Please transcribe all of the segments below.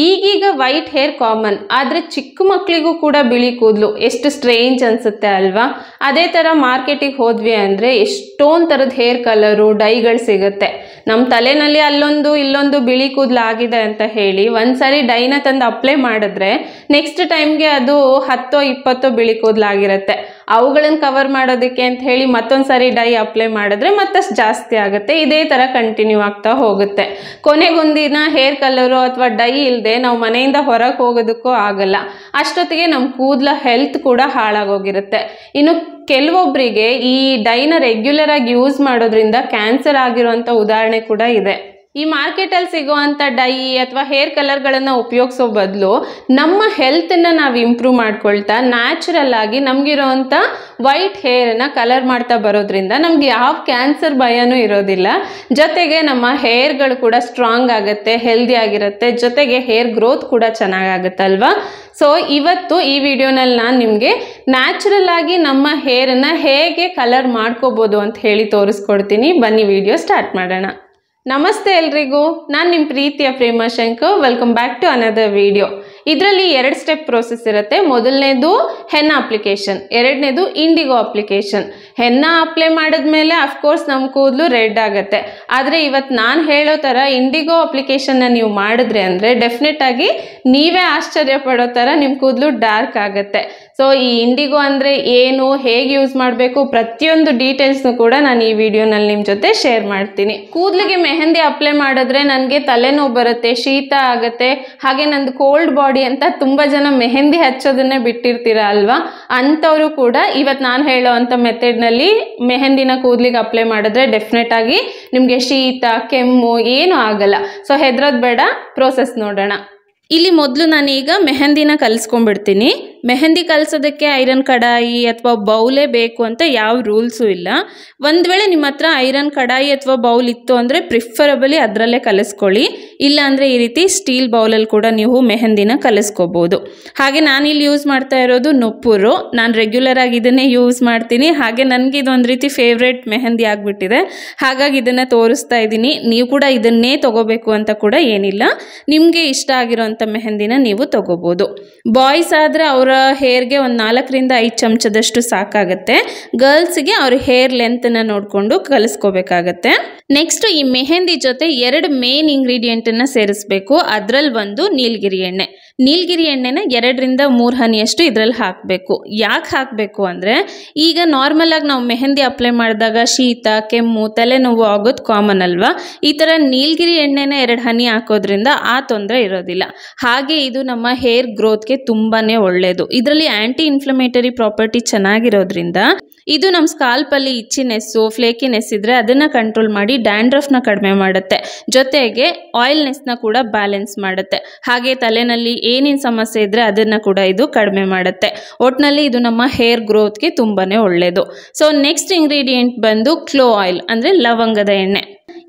ಈಗೀಗ white hair common, ಆದರೆ ಚಿಕ್ಕ ಮಕ್ಕಳಿಗೂ ಕೂಡ ಬಿಳಿ ಕೂದಲು ಎಷ್ಟು ಸ್ಟ್ರೇಂಜ್ ಅನಿಸುತ್ತೆ ಅಲ್ವಾ? ಅದೇ ಥರ ಮಾರ್ಕೆಟಿಗೆ ಹೋದ್ವಿ ಅಂದರೆ ಎಷ್ಟೊಂದು ಥರದ ಹೇರ್ ಕಲರು ಡೈಗಳು ಸಿಗುತ್ತೆ. ನಮ್ಮ ತಲೆನಲ್ಲಿ ಅಲ್ಲೊಂದು ಇಲ್ಲೊಂದು ಬಿಳಿ ಕೂದಲು ಆಗಿದೆ ಅಂತ ಹೇಳಿ ಒಂದ್ಸರಿ ಡೈನ ತಂದು ಅಪ್ಲೈ ಮಾಡಿದ್ರೆ ನೆಕ್ಸ್ಟ್ ಟೈಮ್ಗೆ ಅದು 10-20 ಬಿಳಿ ಕೂದಲಾಗಿರುತ್ತೆ. ಅವುಗಳನ್ನು ಕವರ್ ಮಾಡೋದಕ್ಕೆ ಅಂತ ಹೇಳಿ ಮತ್ತೊಂದು ಸಾರಿ ಡೈ ಅಪ್ಲೈ ಮಾಡಿದ್ರೆ ಮತ್ತಷ್ಟು ಜಾಸ್ತಿ ಆಗುತ್ತೆ. ಇದೇ ಥರ ಕಂಟಿನ್ಯೂ ಆಗ್ತಾ ಹೋಗುತ್ತೆ. ಕೊನೆಗೊಂದಿನ ಹೇರ್ ಕಲರು ಅಥವಾ ಡೈ ಇಲ್ಲದೆ ನಾವು ಮನೆಯಿಂದ ಹೊರಗೆ ಹೋಗೋದಕ್ಕೂ ಆಗಲ್ಲ. ಅಷ್ಟೊತ್ತಿಗೆ ನಮ್ಮ ಕೂದಲ ಹೆಲ್ತ್ ಕೂಡ ಹಾಳಾಗೋಗಿರುತ್ತೆ. ಇನ್ನು ಕೆಲವೊಬ್ಬರಿಗೆ ಈ ಡೈನ ರೆಗ್ಯುಲರ್ ಆಗಿ ಯೂಸ್ ಮಾಡೋದ್ರಿಂದ ಕ್ಯಾನ್ಸರ್ ಆಗಿರುವಂಥ ಉದಾಹರಣೆ ಕೂಡ ಇದೆ. ಈ ಮಾರ್ಕೆಟಲ್ಲಿ ಸಿಗುವಂಥ ಡೈ ಅಥವಾ ಹೇರ್ ಕಲರ್ಗಳನ್ನು ಉಪಯೋಗಿಸೋ ಬದಲು ನಮ್ಮ ಹೆಲ್ತನ್ನು ನಾವು ಇಂಪ್ರೂವ್ ಮಾಡ್ಕೊಳ್ತಾ ನ್ಯಾಚುರಲ್ ಆಗಿ ನಮಗಿರೋವಂಥ ವೈಟ್ ಹೇರನ್ನು ಕಲರ್ ಮಾಡ್ತಾ ಬರೋದ್ರಿಂದ ನಮ್ಗೆ ಯಾವ ಕ್ಯಾನ್ಸರ್ ಭಯನೂ ಇರೋದಿಲ್ಲ. ಜೊತೆಗೆ ನಮ್ಮ ಹೇರ್ಗಳು ಕೂಡ ಸ್ಟ್ರಾಂಗ್ ಆಗುತ್ತೆ, ಹೆಲ್ದಿ ಆಗಿರುತ್ತೆ, ಜೊತೆಗೆ ಹೇರ್ ಗ್ರೋತ್ ಕೂಡ ಚೆನ್ನಾಗಾಗುತ್ತಲ್ವಾ? ಸೊ ಇವತ್ತು ಈ ವಿಡಿಯೋನಲ್ಲಿ ನಾನು ನಿಮಗೆ ನ್ಯಾಚುರಲ್ ಆಗಿ ನಮ್ಮ ಹೇರನ್ನು ಹೇಗೆ ಕಲರ್ ಮಾಡ್ಕೋಬೋದು ಅಂತ ಹೇಳಿ ತೋರಿಸ್ಕೊಡ್ತೀನಿ. ಬನ್ನಿ ವಿಡಿಯೋ ಸ್ಟಾರ್ಟ್ ಮಾಡೋಣ. ನಮಸ್ತೆ ಎಲ್ರಿಗೂ, ನಾನು ನಿಮ್ಮ ಪ್ರೀತಿಯ Prema Shankar. Welcome back to another video. ಇದರಲ್ಲಿ 2 ಸ್ಟೆಪ್ ಪ್ರೋಸೆಸ್ ಇರುತ್ತೆ. ಮೊದಲನೇದು ಹೆನ್ನಾ ಅಪ್ಲಿಕೇಶನ್, ಎರಡನೇದು ಇಂಡಿಗೋ ಅಪ್ಲಿಕೇಶನ್. ಹೆನ್ನಾ ಅಪ್ಲೈ ಮಾಡಿದ್ಮೇಲೆ ಅಫ್ಕೋರ್ಸ್ ನಮ್ಮ ಕೂದಲು ರೆಡ್ ಆಗುತ್ತೆ. ಆದರೆ ಇವತ್ತು ನಾನು ಹೇಳೋ ಥರ ಇಂಡಿಗೋ ಅಪ್ಲಿಕೇಶನ್ನ ನೀವು ಮಾಡಿದ್ರೆ ಅಂದರೆ ಡೆಫಿನೆಟ್ ಆಗಿ ನೀವೇ ಆಶ್ಚರ್ಯ ಪಡೋ ಥರ ನಿಮ್ಮ ಕೂದಲು ಡಾರ್ಕ್ ಆಗುತ್ತೆ. ಸೊ ಈ ಇಂಡಿಗೋ ಅಂದರೆ ಏನು, ಹೇಗೆ ಯೂಸ್ ಮಾಡಬೇಕು, ಪ್ರತಿಯೊಂದು ಡೀಟೇಲ್ಸ್ನು ಕೂಡ ನಾನು ಈ ವಿಡಿಯೋನಲ್ಲಿ ನಿಮ್ಮ ಜೊತೆ ಶೇರ್ ಮಾಡ್ತೀನಿ. ಕೂದಲಿಗೆ ಮೆಹಂದಿ ಅಪ್ಲೈ ಮಾಡಿದ್ರೆ ನನಗೆ ತಲೆನೋವು ಬರುತ್ತೆ, ಶೀತ ಆಗುತ್ತೆ, ಹಾಗೆ ನಂದು ಕೋಲ್ಡ್ ಬಾಡಿ ಅಂತ ತುಂಬ ಜನ ಮೆಹಂದಿ ಹಚ್ಚೋದನ್ನೇ ಬಿಟ್ಟಿರ್ತೀರ ಅಲ್ವಾ? ಅಂಥವರು ಕೂಡ ಇವತ್ತು ನಾನು ಹೇಳೋ ಅಂಥ ಮೆಥಡ್ನಲ್ಲಿ ಮೆಹಂದಿನ ಕೂದಲಿಗೆ ಅಪ್ಲೈ ಮಾಡಿದ್ರೆ ಡೆಫಿನೆಟ್ ಆಗಿ ನಿಮಗೆ ಶೀತ ಕೆಮ್ಮು ಏನೂ ಆಗಲ್ಲ. ಸೊ ಹೆದರೋದು ಬೇಡ, ಪ್ರೋಸೆಸ್ ನೋಡೋಣ. ಇಲ್ಲಿ ಮೊದಲು ನಾನೀಗ ಮೆಹಂದಿನ ಕಲಿಸ್ಕೊಂಡ್ಬಿಡ್ತೀನಿ. ಮೆಹಂದಿ ಕಲಿಸೋದಕ್ಕೆ ಐರನ್ ಕಡಾಯಿ ಅಥವಾ ಬೌಲೇ ಬೇಕು ಅಂತ ಯಾವ ರೂಲ್ಸು ಇಲ್ಲ. ಒಂದು ವೇಳೆ ನಿಮ್ಮ ಹತ್ರ ಐರನ್ ಕಡಾಯಿ ಅಥವಾ ಬೌಲ್ ಇತ್ತು ಅಂದರೆ ಪ್ರಿಫರಬಲಿ ಅದರಲ್ಲೇ ಕಲಿಸ್ಕೊಳ್ಳಿ. ಇಲ್ಲ ಅಂದರೆ ಈ ರೀತಿ ಸ್ಟೀಲ್ ಬೌಲಲ್ಲಿ ಕೂಡ ನೀವು ಮೆಹಂದಿನ ಕಲಿಸ್ಕೋಬೋದು. ಹಾಗೆ ನಾನಿಲ್ಲಿ ಯೂಸ್ ಮಾಡ್ತಾ ಇರೋದು ನುಪ್ಪುರು. ನಾನು ರೆಗ್ಯುಲರ್ ಆಗಿ ಇದನ್ನೇ ಯೂಸ್ ಮಾಡ್ತೀನಿ. ಹಾಗೆ ನನಗೆ ಇದೊಂದು ರೀತಿ ಫೇವ್ರೇಟ್ ಮೆಹಂದಿ ಆಗಿಬಿಟ್ಟಿದೆ, ಹಾಗಾಗಿ ಇದನ್ನು ತೋರಿಸ್ತಾ ಇದ್ದೀನಿ. ನೀವು ಕೂಡ ಇದನ್ನೇ ತೊಗೋಬೇಕು ಅಂತ ಕೂಡ ಏನಿಲ್ಲ, ನಿಮಗೆ ಇಷ್ಟ ಆಗಿರೋಂಥ ಮೆಹಂದಿನ ನೀವು ತಗೋಬೋದು. ಬಾಯ್ಸ್ ಆದರೆ ಅವರ ಹೇರ್ಗೆ ಒಂದು 4-5 ಚಮಚದಷ್ಟು ಸಾಕಾಗುತ್ತೆ. ಗರ್ಲ್ಸ್ಗೆ ಅವ್ರ ಹೇರ್ ಲೆಂತನ್ನು ನೋಡಿಕೊಂಡು ಕಲಿಸ್ಕೋಬೇಕಾಗತ್ತೆ. ನೆಕ್ಸ್ಟ್ ಈ ಮೆಹಂದಿ ಜೊತೆ 2 ಮೇನ್ ಇಂಗ್ರೀಡಿಯೆಂಟನ್ನು ಸೇರಿಸಬೇಕು. ಅದರಲ್ಲಿ ಒಂದು ನೀಲಗಿರಿ ಎಣ್ಣೆ. ನೀಲಗಿರಿ ಎಣ್ಣೆನ 2-3 ಹನಿಯಷ್ಟು ಇದರಲ್ಲಿ ಹಾಕಬೇಕು. ಯಾಕೆ ಹಾಕಬೇಕು ಅಂದರೆ ಈಗ ನಾರ್ಮಲ್ ಆಗಿ ನಾವು ಮೆಹಂದಿ ಅಪ್ಲೈ ಮಾಡಿದಾಗ ಶೀತ ಕೆಮ್ಮು ತಲೆನೋವು ಆಗೋದು ಕಾಮನ್ ಅಲ್ವಾ? ಈ ಥರ ನೀಲಗಿರಿ ಎಣ್ಣೆನ 2 ಹನಿ ಹಾಕೋದ್ರಿಂದ ಆ ತೊಂದರೆ ಇರೋದಿಲ್ಲ. ಹಾಗೆ ಇದು ನಮ್ಮ ಹೇರ್ ಗ್ರೋತ್ಗೆ ತುಂಬಾ ಒಳ್ಳೆಯದು. ಇದರಲ್ಲಿ ಆ್ಯಂಟಿ ಇನ್ಫ್ಲಮೇಟರಿ ಪ್ರಾಪರ್ಟಿ ಚೆನ್ನಾಗಿರೋದ್ರಿಂದ ಇದು ನಮ್ಮ ಸ್ಕಾಲ್ಪಲ್ಲಿ ಇಚ್ಚಿನೆಸ್ಸು ಫ್ಲೇಕಿನೆಸ್ ಇದ್ದರೆ ಅದನ್ನು ಕಂಟ್ರೋಲ್ ಮಾಡಿ ಡ್ಯಾಂಡ್ರಫ್ನ ಕಡಿಮೆ ಮಾಡುತ್ತೆ. ಜೊತೆಗೆ ಆಯಿಲ್ನೆಸ್ನ ಕೂಡ ಬ್ಯಾಲೆನ್ಸ್ ಮಾಡುತ್ತೆ. ಹಾಗೆ ತಲೆನಲ್ಲಿ ಏನೇನು ಸಮಸ್ಯೆ ಇದ್ದರೆ ಅದನ್ನು ಕೂಡ ಇದು ಕಡಿಮೆ ಮಾಡುತ್ತೆ. ಒಟ್ಟಿನಲ್ಲಿ ಇದು ನಮ್ಮ ಹೇರ್ ಗ್ರೋತ್ಗೆ ತುಂಬಾ ಒಳ್ಳೆಯದು. ಸೊ ನೆಕ್ಸ್ಟ್ ಇಂಗ್ರೀಡಿಯೆಂಟ್ ಬಂದು ಕ್ಲೋ ಆಯಿಲ್ ಅಂದರೆ ಲವಂಗದ ಎಣ್ಣೆ.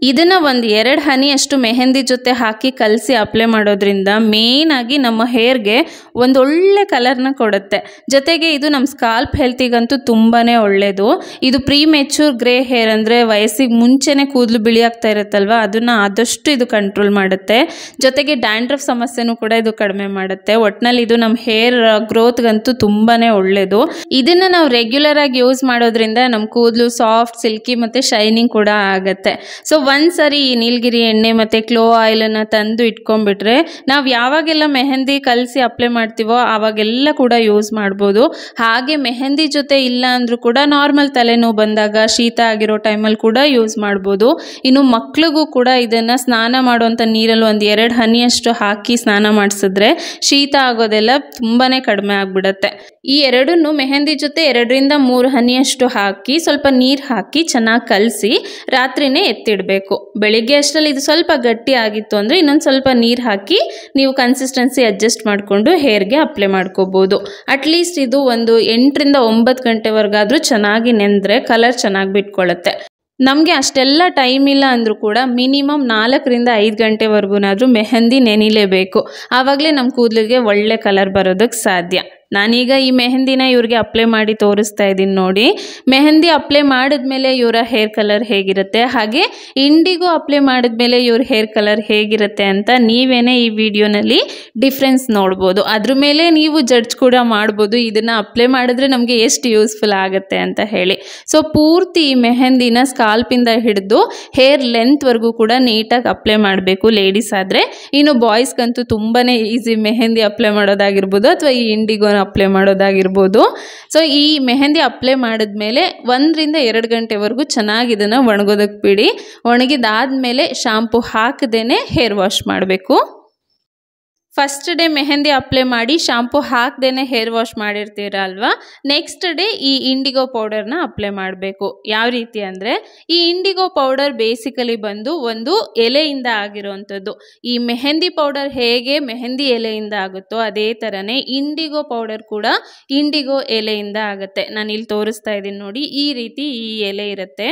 ಇದನ್ನು ಒಂದು 2 ಹನಿಯಷ್ಟು ಮೆಹಂದಿ ಜೊತೆ ಹಾಕಿ ಕಲಸಿ ಅಪ್ಲೈ ಮಾಡೋದ್ರಿಂದ ಮೇಯ್ನಾಗಿ ನಮ್ಮ ಹೇರ್ಗೆ ಒಂದು ಒಳ್ಳೆ ಕಲರ್ನ ಕೊಡುತ್ತೆ. ಜೊತೆಗೆ ಇದು ನಮ್ಮ ಸ್ಕಾಲ್ಪ್ ಹೆಲ್ತಿಗಂತೂ ತುಂಬಾ ಒಳ್ಳೆಯದು. ಇದು ಪ್ರೀ ಮೆಚೂರ್ ಗ್ರೇ ಹೇರ್ ಅಂದರೆ ವಯಸ್ಸಿಗೆ ಮುಂಚೆನೇ ಕೂದಲು ಬಿಳಿ ಆಗ್ತಾ ಇರುತ್ತಲ್ವ, ಅದನ್ನು ಆದಷ್ಟು ಇದು ಕಂಟ್ರೋಲ್ ಮಾಡುತ್ತೆ. ಜೊತೆಗೆ ಡ್ಯಾಂಡ್ರಫ್ ಸಮಸ್ಯೆನೂ ಕೂಡ ಇದು ಕಡಿಮೆ ಮಾಡುತ್ತೆ. ಒಟ್ಟಿನಲ್ಲಿ ಇದು ನಮ್ಮ ಹೇರ್ ಗ್ರೋತ್ಗಂತೂ ತುಂಬಾ ಒಳ್ಳೆಯದು. ಇದನ್ನು ನಾವು ರೆಗ್ಯುಲರ್ ಆಗಿ ಯೂಸ್ ಮಾಡೋದ್ರಿಂದ ನಮ್ಮ ಕೂದಲು ಸಾಫ್ಟ್ ಸಿಲ್ಕಿ ಮತ್ತು ಶೈನಿಂಗ್ ಕೂಡ ಆಗುತ್ತೆ. ಸೊ ಒಂದ್ಸರಿ ಈ ನೀಲಗಿರಿ ಎಣ್ಣೆ ಮತ್ತು ಕ್ಲೋ ಆಯಿಲನ್ನು ತಂದು ಇಟ್ಕೊಂಡ್ಬಿಟ್ರೆ ನಾವು ಯಾವಾಗೆಲ್ಲ ಮೆಹಂದಿ ಕಲಸಿ ಅಪ್ಲೈ ಮಾಡ್ತೀವೋ ಆವಾಗೆಲ್ಲ ಕೂಡ ಯೂಸ್ ಮಾಡ್ಬೋದು. ಹಾಗೆ ಮೆಹಂದಿ ಜೊತೆ ಇಲ್ಲ ಅಂದರೂ ಕೂಡ ನಾರ್ಮಲ್ ತಲೆನೋವು ಬಂದಾಗ ಶೀತ ಆಗಿರೋ ಟೈಮಲ್ಲಿ ಕೂಡ ಯೂಸ್ ಮಾಡ್ಬೋದು. ಇನ್ನು ಮಕ್ಳಿಗೂ ಕೂಡ ಇದನ್ನು ಸ್ನಾನ ಮಾಡುವಂಥ ನೀರಲ್ಲಿ ಒಂದು 2 ಹನಿಯಷ್ಟು ಹಾಕಿ ಸ್ನಾನ ಮಾಡಿಸಿದ್ರೆ ಶೀತ ಆಗೋದೆಲ್ಲ ತುಂಬಾ ಕಡಿಮೆ ಆಗಿಬಿಡುತ್ತೆ. ಈ ಎರಡನ್ನು ಮೆಹಂದಿ ಜೊತೆ 2-3 ಹನಿಯಷ್ಟು ಹಾಕಿ ಸ್ವಲ್ಪ ನೀರು ಹಾಕಿ ಚೆನ್ನಾಗಿ ಕಲಸಿ ರಾತ್ರಿನೇ ಎತ್ತಿಡಬೇಕು. ಬೆಳಿಗ್ಗೆ ಅಷ್ಟರಲ್ಲಿ ಇದು ಸ್ವಲ್ಪ ಗಟ್ಟಿ ಆಗಿತ್ತು ಅಂದರೆ ಇನ್ನೊಂದು ಸ್ವಲ್ಪ ನೀರು ಹಾಕಿ ನೀವು ಕನ್ಸಿಸ್ಟೆನ್ಸಿ ಅಡ್ಜಸ್ಟ್ ಮಾಡಿಕೊಂಡು ಹೇರ್ಗೆ ಅಪ್ಲೈ ಮಾಡ್ಕೋಬೋದು. ಅಟ್ಲೀಸ್ಟ್ ಇದು ಒಂದು 8-9 ಗಂಟೆವರೆಗಾದರೂ ಚೆನ್ನಾಗಿ ನೆಂದರೆ ಕಲರ್ ಚೆನ್ನಾಗಿ ಬಿಟ್ಕೊಳ್ಳುತ್ತೆ. ನಮಗೆ ಅಷ್ಟೆಲ್ಲ ಟೈಮ್ ಇಲ್ಲ ಅಂದರೂ ಕೂಡ ಮಿನಿಮಮ್ 4-5 ಗಂಟೆವರೆಗೂನಾದರೂ ಮೆಹಂದಿ ನೆನಿಲೇಬೇಕು. ಆವಾಗಲೇ ನಮ್ಮ ಕೂದಲಿಗೆ ಒಳ್ಳೆ ಕಲರ್ ಬರೋದಕ್ಕೆ ಸಾಧ್ಯ. ನಾನೀಗ ಈ ಮೆಹಂದಿನ ಇವ್ರಿಗೆ ಅಪ್ಲೈ ಮಾಡಿ ತೋರಿಸ್ತಾ ಇದ್ದೀನಿ ನೋಡಿ. ಮೆಹಂದಿ ಅಪ್ಲೈ ಮಾಡಿದ್ಮೇಲೆ ಇವರ ಹೇರ್ ಕಲರ್ ಹೇಗಿರುತ್ತೆ, ಹಾಗೆ ಇಂಡಿಗೋ ಅಪ್ಲೈ ಮಾಡಿದ್ಮೇಲೆ ಇವ್ರ ಹೇರ್ ಕಲರ್ ಹೇಗಿರುತ್ತೆ ಅಂತ ನೀವೇನೇ ಈ ವಿಡಿಯೋನಲ್ಲಿ ಡಿಫ್ರೆನ್ಸ್ ನೋಡ್ಬೋದು. ಅದ್ರ ಮೇಲೆ ನೀವು ಜಡ್ಜ್ ಕೂಡ ಮಾಡ್ಬೋದು ಇದನ್ನು ಅಪ್ಲೈ ಮಾಡಿದ್ರೆ ನಮಗೆ ಎಷ್ಟು ಯೂಸ್ಫುಲ್ ಆಗುತ್ತೆ ಅಂತ ಹೇಳಿ. ಸೊ ಪೂರ್ತಿ ಈ ಮೆಹಂದಿನ ಸ್ಕಾಲ್ಪಿಂದ ಹಿಡಿದು ಹೇರ್ ಲೆಂತ್ವರೆಗೂ ಕೂಡ ನೀಟಾಗಿ ಅಪ್ಲೈ ಮಾಡಬೇಕು ಲೇಡೀಸ್ ಆದರೆ. ಇನ್ನು ಬಾಯ್ಸ್ಗಂತೂ ತುಂಬಾ ಈಸಿ ಮೆಹಂದಿ ಅಪ್ಲೈ ಮಾಡೋದಾಗಿರ್ಬೋದು ಅಥವಾ ಈ ಇಂಡಿಗೋನ ಅಪ್ಲೈ ಮಾಡೋದಾಗಿರ್ಬೋದು. ಸೊ ಈ ಮೆಹಂದಿ ಅಪ್ಲೈ ಮಾಡಿದ್ಮೇಲೆ 1 ರಿಂದ 2 ಗಂಟೆವರೆಗೂ ಚೆನ್ನಾಗಿ ಇದನ್ನು ಒಣಗೋದಕ್ಕೆ ಬಿಡಿ. ಒಣಗಿದಾದ್ಮೇಲೆ ಶಾಂಪು ಹಾಕದೇನೆ ಹೇರ್ ವಾಶ್ ಮಾಡಬೇಕು. ಫಸ್ಟ್ ಡೇ ಮೆಹಂದಿ ಅಪ್ಲೈ ಮಾಡಿ ಶಾಂಪು ಹಾಕದೇನೆ ಹೇರ್ ವಾಶ್ ಮಾಡಿರ್ತೀರ ಅಲ್ವಾ, ನೆಕ್ಸ್ಟ್ ಡೇ ಈ ಇಂಡಿಗೋ ಪೌಡರ್ನ ಅಪ್ಲೈ ಮಾಡಬೇಕು. ಯಾವ ರೀತಿ ಅಂದರೆ, ಈ ಇಂಡಿಗೋ ಪೌಡರ್ ಬೇಸಿಕಲಿ ಬಂದು ಒಂದು ಎಲೆಯಿಂದ ಆಗಿರುವಂಥದ್ದು. ಈ ಮೆಹಂದಿ ಪೌಡರ್ ಹೇಗೆ ಮೆಹಂದಿ ಎಲೆಯಿಂದ ಆಗುತ್ತೋ ಅದೇ ಥರನೇ ಇಂಡಿಗೋ ಪೌಡರ್ ಕೂಡ ಇಂಡಿಗೋ ಎಲೆಯಿಂದ ಆಗುತ್ತೆ. ನಾನು ಇಲ್ಲಿ ತೋರಿಸ್ತಾ ಇದ್ದೀನಿ ನೋಡಿ, ಈ ರೀತಿ ಈ ಎಲೆ ಇರುತ್ತೆ.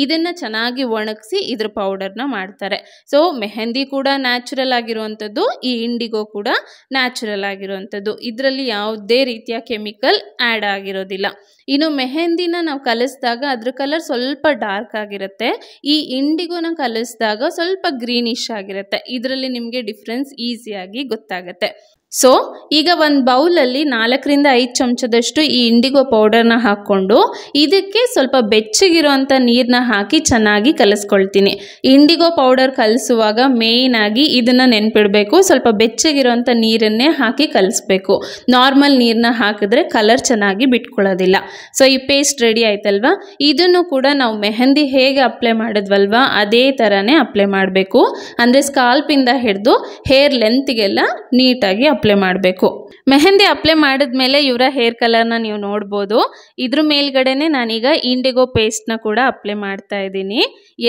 ಇದನ್ನು ಚೆನ್ನಾಗಿ ಒಣಗಿಸಿ ಇದ್ರ ಪೌಡರ್ನ ಮಾಡ್ತಾರೆ. ಸೊ ಮೆಹಂದಿ ಕೂಡ ನ್ಯಾಚುರಲ್ ಆಗಿರುವಂಥದ್ದು, ಈ ಇಂಡಿಗೋ ಕೂಡ ನ್ಯಾಚುರಲ್ ಆಗಿರುವಂಥದ್ದು. ಇದರಲ್ಲಿ ಯಾವುದೇ ರೀತಿಯ ಕೆಮಿಕಲ್ ಆ್ಯಡ್ ಆಗಿರೋದಿಲ್ಲ. ಇನ್ನು ಮೆಹಂದಿನ ನಾವು ಕಲಿಸಿದಾಗ ಅದ್ರ ಕಲರ್ ಸ್ವಲ್ಪ ಡಾರ್ಕ್ ಆಗಿರುತ್ತೆ, ಈ ಇಂಡಿಗೋನ ಕಲಿಸಿದಾಗ ಸ್ವಲ್ಪ ಗ್ರೀನಿಶ್ ಆಗಿರುತ್ತೆ. ಇದರಲ್ಲಿ ನಿಮಗೆ ಡಿಫ್ರೆನ್ಸ್ ಈಸಿಯಾಗಿ ಗೊತ್ತಾಗುತ್ತೆ. ಸೊ ಈಗ ಒಂದು ಬೌಲಲ್ಲಿ 4 ರಿಂದ 5 ಚಮಚದಷ್ಟು ಈ ಇಂಡಿಗೋ ಪೌಡರ್ನ ಹಾಕ್ಕೊಂಡು ಇದಕ್ಕೆ ಸ್ವಲ್ಪ ಬೆಚ್ಚಗಿರುವಂಥ ನೀರನ್ನ ಹಾಕಿ ಚೆನ್ನಾಗಿ ಕಲಿಸ್ಕೊಳ್ತೀನಿ. ಇಂಡಿಗೋ ಪೌಡರ್ ಕಲಿಸುವಾಗ ಮೇಯ್ನಾಗಿ ಇದನ್ನು ನೆನ್ಪಿಡಬೇಕು, ಸ್ವಲ್ಪ ಬೆಚ್ಚಗಿರುವಂಥ ನೀರನ್ನೇ ಹಾಕಿ ಕಲಿಸ್ಬೇಕು. ನಾರ್ಮಲ್ ನೀರನ್ನ ಹಾಕಿದ್ರೆ ಕಲರ್ ಚೆನ್ನಾಗಿ ಬಿಟ್ಕೊಳ್ಳೋದಿಲ್ಲ. ಸೊ ಈ ಪೇಸ್ಟ್ ರೆಡಿ ಆಯ್ತಲ್ವಾ, ಇದನ್ನು ಕೂಡ ನಾವು ಮೆಹಂದಿ ಹೇಗೆ ಅಪ್ಲೈ ಮಾಡಿದ್ವಲ್ವಾ ಅದೇ ಥರನೇ ಅಪ್ಲೈ ಮಾಡಬೇಕು. ಅಂದರೆ ಸ್ಕಾಲ್ಪಿಂದ ಹಿಡಿದು ಹೇರ್ ಲೆಂತ್ಗೆಲ್ಲ ನೀಟಾಗಿ ಅಪ್ಲೈ ಮಾಡಬೇಕು. ಮೆಹಂದಿ ಅಪ್ಲೈ ಮಾಡಿದ್ಮೇಲೆ ಇವರ ಹೇರ್ ಕಲರ್ನ ನೀವು ನೋಡ್ಬೋದು. ಇದ್ರ ಮೇಲ್ಗಡೆನೆ ನಾನೀಗ ಇಂಡಿಗೋ ಪೇಸ್ಟ್ನ ಕೂಡ ಅಪ್ಲೈ ಮಾಡ್ತಾ ಇದ್ದೀನಿ.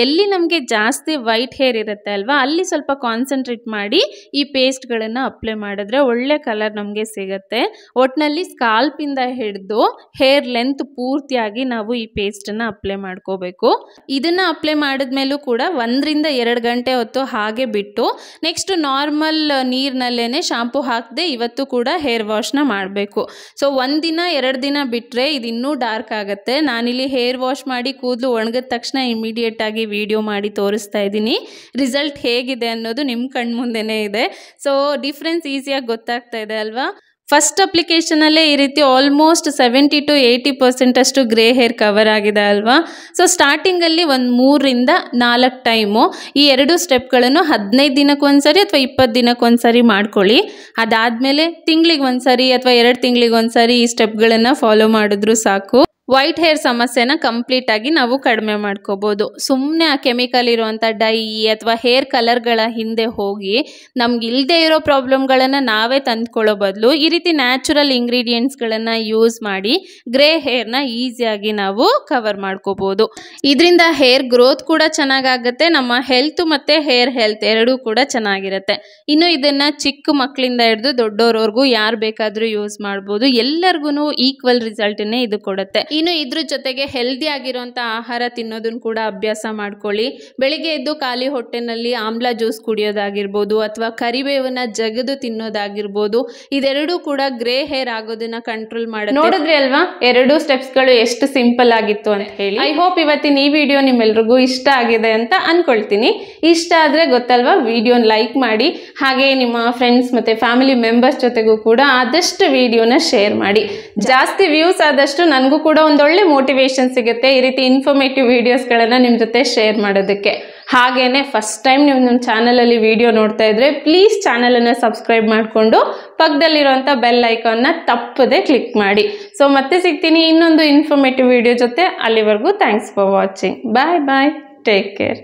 ಎಲ್ಲಿ ನಮಗೆ ಜಾಸ್ತಿ ವೈಟ್ ಹೇರ್ ಇರುತ್ತೆ ಅಲ್ವಾ, ಅಲ್ಲಿ ಸ್ವಲ್ಪ ಕಾನ್ಸಂಟ್ರೇಟ್ ಮಾಡಿ ಈ ಪೇಸ್ಟ್ಗಳನ್ನು ಅಪ್ಲೈ ಮಾಡಿದ್ರೆ ಒಳ್ಳೆ ಕಲರ್ ನಮಗೆ ಸಿಗುತ್ತೆ. ಒಟ್ಟಿನಲ್ಲಿ ಸ್ಕಾಲ್ಪಿಂದ ಹಿಡಿದು ಹೇರ್ ಲೆಂತ್ ಪೂರ್ತಿಯಾಗಿ ನಾವು ಈ ಪೇಸ್ಟನ್ನು ಅಪ್ಲೈ ಮಾಡ್ಕೋಬೇಕು. ಇದನ್ನು ಅಪ್ಲೈ ಮಾಡಿದ್ಮೇಲೂ ಕೂಡ 1 ರಿಂದ 2 ಗಂಟೆ ಹೊತ್ತು ಹಾಗೆ ಬಿಟ್ಟು ನೆಕ್ಸ್ಟ್ ನಾರ್ಮಲ್ ನೀರಿನಲ್ಲೇ ಶಾಂಪು ಹಾಕದೆ ಇವತ್ತು ಕೂಡ ಹೇರ್ ವಾಶ್ನ ಮಾಡಬೇಕು. ಸೊ 1 ದಿನ 2 ದಿನ ಬಿಟ್ಟರೆ ಇದು ಇನ್ನೂ ಡಾರ್ಕ್ ಆಗುತ್ತೆ. ನಾನಿಲ್ಲಿ ಹೇರ್ ವಾಶ್ ಮಾಡಿ ಕೂದಲು ಒಣಗಿದ ತಕ್ಷಣ ಇಮಿಡಿಯೇಟ್ ಆಗಿ ವಿಡಿಯೋ ಮಾಡಿ ತೋರಿಸ್ತಾ ಇದ್ದೀನಿ. ರಿಸಲ್ಟ್ ಹೇಗಿದೆ ಅನ್ನೋದು ನಿಮ್ಮ ಕಣ್ಮುಂದೆನೇ ಇದೆ. ಸೊ ಡಿಫ್ರೆನ್ಸ್ ಈಸಿಯಾಗಿ ಗೊತ್ತಾಗ್ತಾ ಇದೆ ಅಲ್ವಾ. ಫಸ್ಟ್ ಅಪ್ಲಿಕೇಶನಲ್ಲೇ ಈ ರೀತಿ ಆಲ್ಮೋಸ್ಟ್ 70 to 80% ಅಷ್ಟು ಗ್ರೇ ಹೇರ್ ಕವರ್ ಆಗಿದೆ ಅಲ್ವಾ. ಸೊ ಸ್ಟಾರ್ಟಿಂಗಲ್ಲಿ ಒಂದು 3 ರಿಂದ 4 ಟೈಮು ಈ 2 ಸ್ಟೆಪ್ಗಳನ್ನು 15 ದಿನಕ್ಕೊಂದ್ಸರಿ ಅಥವಾ 20 ದಿನಕ್ಕೊಂದ್ಸರಿ ಮಾಡ್ಕೊಳ್ಳಿ. ಅದಾದಮೇಲೆ ತಿಂಗಳಿಗೆ ಒಂದ್ಸರಿ ಅಥವಾ 2 ತಿಂಗಳಿಗೆ ಒಂದ್ಸರಿ ಈ ಸ್ಟೆಪ್ಗಳನ್ನು ಫಾಲೋ ಮಾಡಿದ್ರು ಸಾಕು. ವೈಟ್ ಹೇರ್ ಸಮಸ್ಯೆನ ಕಂಪ್ಲೀಟ್ ಆಗಿ ನಾವು ಕಡಿಮೆ ಮಾಡ್ಕೋಬೋದು. ಸುಮ್ಮನೆ ಆ ಕೆಮಿಕಲ್ ಇರುವಂಥ ಡೈ ಅಥವಾ ಹೇರ್ ಕಲರ್ಗಳ ಹಿಂದೆ ಹೋಗಿ ನಮ್ಗೆ ಇಲ್ಲದೆ ಇರೋ ಪ್ರಾಬ್ಲಮ್ಗಳನ್ನು ನಾವೇ ತಂದ್ಕೊಳ್ಳೋ ಬದಲು ಈ ರೀತಿ ನ್ಯಾಚುರಲ್ ಇಂಗ್ರೀಡಿಯೆಂಟ್ಸ್ಗಳನ್ನು ಯೂಸ್ ಮಾಡಿ ಗ್ರೇ ಹೇರ್ನ ಈಸಿಯಾಗಿ ನಾವು ಕವರ್ ಮಾಡ್ಕೋಬೋದು. ಇದರಿಂದ ಹೇರ್ ಗ್ರೋತ್ ಕೂಡ ಚೆನ್ನಾಗಾಗುತ್ತೆ, ನಮ್ಮ ಹೆಲ್ತ್ ಮತ್ತು ಹೇರ್ ಹೆಲ್ತ್ ಎರಡೂ ಕೂಡ ಚೆನ್ನಾಗಿರುತ್ತೆ. ಇನ್ನು ಇದನ್ನು ಚಿಕ್ಕ ಮಕ್ಕಳಿಂದ ಹಿಡಿದು ದೊಡ್ಡೋರವರೆಗೂ ಯಾರು ಬೇಕಾದರೂ ಯೂಸ್ ಮಾಡ್ಬೋದು. ಎಲ್ಲರಿಗೂ ಈಕ್ವಲ್ ರಿಸಲ್ಟನ್ನೇ ಇದು ಕೊಡುತ್ತೆ. ಇನ್ನು ಇದ್ರ ಜೊತೆಗೆ ಹೆಲ್ದಿ ಆಗಿರುವಂಥ ಆಹಾರ ತಿನ್ನೋದನ್ನು ಕೂಡ ಅಭ್ಯಾಸ ಮಾಡ್ಕೊಳ್ಳಿ. ಬೆಳಿಗ್ಗೆ ಎದ್ದು ಖಾಲಿ ಹೊಟ್ಟೆನಲ್ಲಿ ಆಮ್ಲ ಜ್ಯೂಸ್ ಕುಡಿಯೋದಾಗಿರ್ಬೋದು ಅಥವಾ ಕರಿಬೇವನ್ನ ಜಗದು ತಿನ್ನೋದಾಗಿರ್ಬೋದು, ಇದೆರಡೂ ಕೂಡ ಗ್ರೇ ಹೇರ್ ಆಗೋದನ್ನ ಕಂಟ್ರೋಲ್ ಮಾಡುತ್ತೆ. ನೋಡಿದ್ರಿ ಅಲ್ವಾ 2 ಸ್ಟೆಪ್ಸ್ಗಳು ಎಷ್ಟು ಸಿಂಪಲ್ ಆಗಿತ್ತು ಅಂತ ಹೇಳಿ. ಐ ಹೋಪ್ ಇವತ್ತಿನ ಈ ವಿಡಿಯೋ ನಿಮ್ಮೆಲ್ರಿಗೂ ಇಷ್ಟ ಆಗಿದೆ ಅಂತ ಅನ್ಕೊಳ್ತೀನಿ. ಇಷ್ಟ ಆದರೆ ಗೊತ್ತಲ್ವಾ, ವಿಡಿಯೋನ ಲೈಕ್ ಮಾಡಿ, ಹಾಗೆ ನಿಮ್ಮ ಫ್ರೆಂಡ್ಸ್ ಮತ್ತು ಫ್ಯಾಮಿಲಿ ಮೆಂಬರ್ಸ್ ಜೊತೆಗೂ ಕೂಡ ಆದಷ್ಟು ವಿಡಿಯೋನ ಶೇರ್ ಮಾಡಿ. ಜಾಸ್ತಿ ವ್ಯೂಸ್ ಆದಷ್ಟು ನನಗೂ ಕೂಡ ಒಂದೊಳ್ಳೆ ಮೋಟಿವೇಶನ್ ಸಿಗುತ್ತೆ ಈ ರೀತಿ ಇನ್ಫಾರ್ಮೇಟಿವ್ ವಿಡಿಯೋಸ್ಗಳನ್ನು ನಿಮ್ಮ ಜೊತೆ ಶೇರ್ ಮಾಡೋದಕ್ಕೆ. ಹಾಗೇನೆ ಫಸ್ಟ್ ಟೈಮ್ ನೀವು ನಮ್ಮ ಚಾನಲಲ್ಲಿ ವಿಡಿಯೋ ನೋಡ್ತಾ ಇದ್ರೆ ಪ್ಲೀಸ್ ಚಾನಲನ್ನು ಸಬ್ಸ್ಕ್ರೈಬ್ ಮಾಡಿಕೊಂಡು ಪಕ್ಕದಲ್ಲಿರುವಂಥ ಬೆಲ್ ಐಕಾನ್ನ ತಪ್ಪದೆ ಕ್ಲಿಕ್ ಮಾಡಿ. ಸೊ ಮತ್ತೆ ಸಿಗ್ತೀನಿ ಇನ್ನೊಂದು ಇನ್ಫಾರ್ಮೇಟಿವ್ ವಿಡಿಯೋ ಜೊತೆ. ಅಲ್ಲಿವರೆಗೂ thanks for watching. Bye bye, take care.